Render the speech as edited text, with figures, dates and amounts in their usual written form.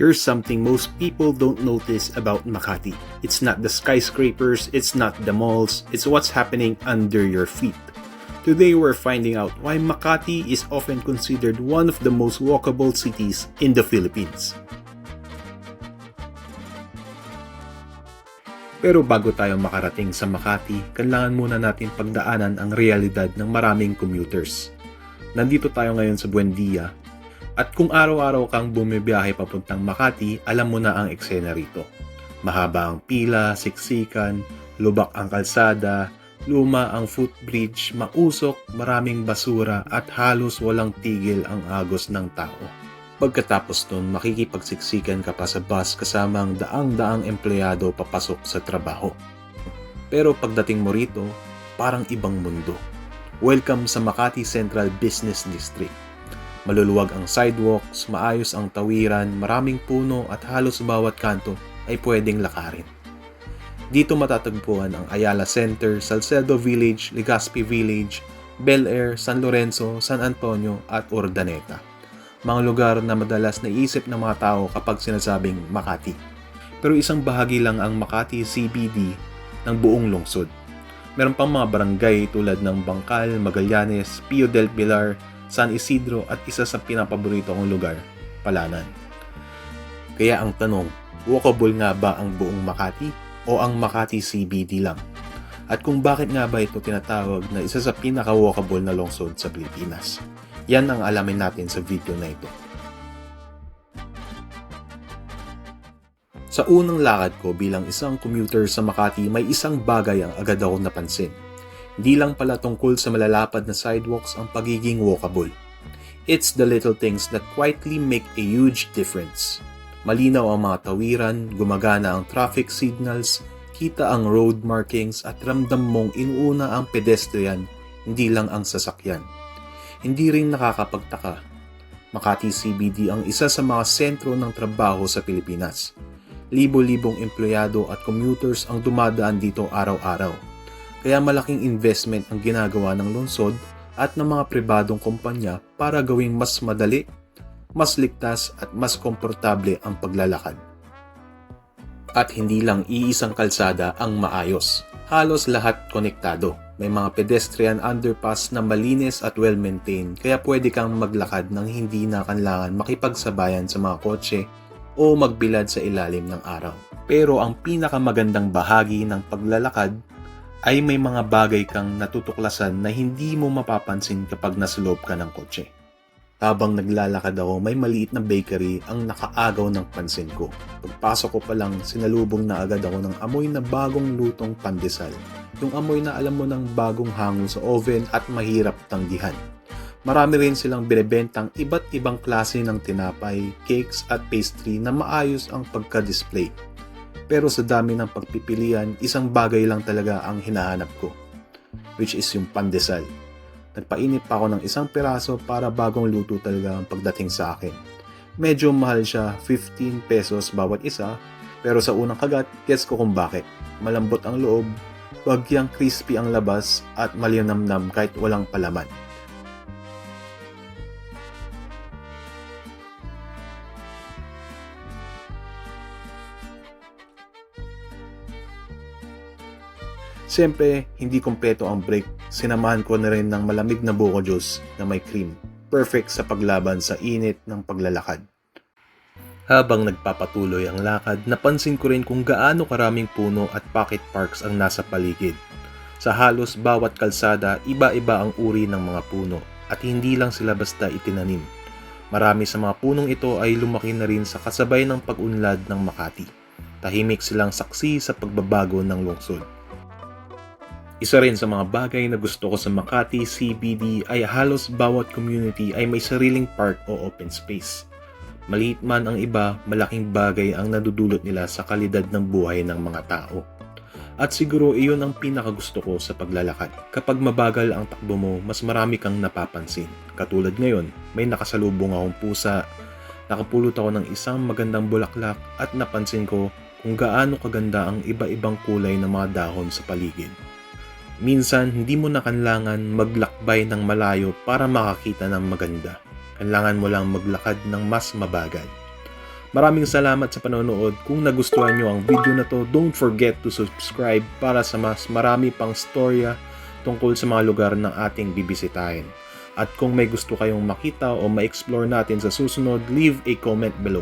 Here's something most people don't notice about Makati. It's not the skyscrapers, it's not the malls, it's what's happening under your feet. Today we're finding out why Makati is often considered one of the most walkable cities in the Philippines. Pero bago tayo makarating sa Makati, kailangan muna natin pagdaanan ang realidad ng maraming commuters. Nandito tayo ngayon sa Buendia, at kung araw-araw kang bumibiyahe papuntang Makati, alam mo na ang eksena rito. Mahaba ang pila, siksikan, lubak ang kalsada, luma ang footbridge, mausok, maraming basura at halos walang tigil ang agos ng tao. Pagkatapos nun, makikipagsiksikan ka pa sa bus kasama ang daang-daang empleyado papasok sa trabaho. Pero pagdating mo rito, parang ibang mundo. Welcome sa Makati Central Business District. Maluluwag ang sidewalks, maayos ang tawiran, maraming puno at halos bawat kanto ay pwedeng lakarin. Dito matatagpuan ang Ayala Center, Salcedo Village, Legazpi Village, Bel Air, San Lorenzo, San Antonio at Urdaneta. Mga lugar na madalas naisip ng mga tao kapag sinasabing Makati. Pero isang bahagi lang ang Makati CBD ng buong lungsod. Meron pang mga barangay tulad ng Bangkal, Magallanes, Pio del Pilar, San Isidro at isa sa pinapaborito kong lugar, Palanan. Kaya ang tanong, walkable nga ba ang buong Makati o ang Makati CBD lang? At kung bakit nga ba ito tinatawag na isa sa pinaka-walkable na lungsod sa Pilipinas? Yan ang alamin natin sa video na ito. Sa unang lakad ko bilang isang commuter sa Makati, may isang bagay ang agad ako napansin. Hindi lang pala tungkol sa malalapad na sidewalks ang pagiging walkable. It's the little things that quietly make a huge difference. Malinaw ang mga tawiran, gumagana ang traffic signals, kita ang road markings at ramdam mong inuuna ang pedestrian, hindi lang ang sasakyan. Hindi rin nakakapagtaka. Makati CBD ang isa sa mga sentro ng trabaho sa Pilipinas. Libo-libong empleyado at commuters ang dumadaan dito araw-araw. Kaya malaking investment ang ginagawa ng lungsod at ng mga pribadong kumpanya para gawing mas madali, mas ligtas at mas komportable ang paglalakad. At hindi lang iisang kalsada ang maayos. Halos lahat konektado. May mga pedestrian underpass na malinis at well-maintained kaya pwede kang maglakad nang hindi na kailangan makipagsabayan sa mga kotse o magbilad sa ilalim ng araw. Pero ang pinakamagandang bahagi ng paglalakad ay may mga bagay kang natutuklasan na hindi mo mapapansin kapag nasa loob ka ng kotse. Habang naglalakad ako, may maliit na bakery ang nakaagaw ng pansin ko. Pagpasok ko pa lang, sinalubong na agad ako ng amoy na bagong lutong pandesal. Yung amoy na alam mo ng bagong hango sa oven at mahirap tanggihan. Marami rin silang binebentang iba't ibang klase ng tinapay, cakes at pastry na maayos ang pagka-display. Pero sa dami ng pagpipilian, isang bagay lang talaga ang hinahanap ko, which is yung pandesal. Nagpainit pa ako ng isang piraso para bagong luto talaga ang pagdating sa akin. Medyo mahal siya, 15 pesos bawat isa, pero sa unang kagat, gets ko kung bakit. Malambot ang loob, bagyang crispy ang labas at malinamnam kahit walang palaman. Siyempre, hindi kompleto ang break. Sinamahan ko na rin ng malamig na buko juice na may cream. Perfect sa paglaban sa init ng paglalakad. Habang nagpapatuloy ang lakad, napansin ko rin kung gaano karaming puno at pocket parks ang nasa paligid. Sa halos bawat kalsada, iba-iba ang uri ng mga puno at hindi lang sila basta itinanim. Marami sa mga punong ito ay lumaki na rin sa kasabay ng pag-unlad ng Makati. Tahimik silang saksi sa pagbabago ng lungsod. Isa rin sa mga bagay na gusto ko sa Makati CBD ay halos bawat community ay may sariling park o open space. Maliit man ang iba, malaking bagay ang nadudulot nila sa kalidad ng buhay ng mga tao. At siguro iyon ang pinakagusto ko sa paglalakad. Kapag mabagal ang takbo mo, mas marami kang napapansin. Katulad ngayon, may nakasalubong akong pusa, nakapulot ako ng isang magandang bulaklak at napansin ko kung gaano kaganda ang iba-ibang kulay ng mga dahon sa paligid. Minsan, hindi mo na kailangan maglakbay ng malayo para makakita ng maganda. Kailangan mo lang maglakad ng mas mabagal. Maraming salamat sa panonood. Kung nagustuhan nyo ang video na to, don't forget to subscribe para sa mas marami pang storya tungkol sa mga lugar na ating bibisitahin. At kung may gusto kayong makita o ma-explore natin sa susunod, leave a comment below.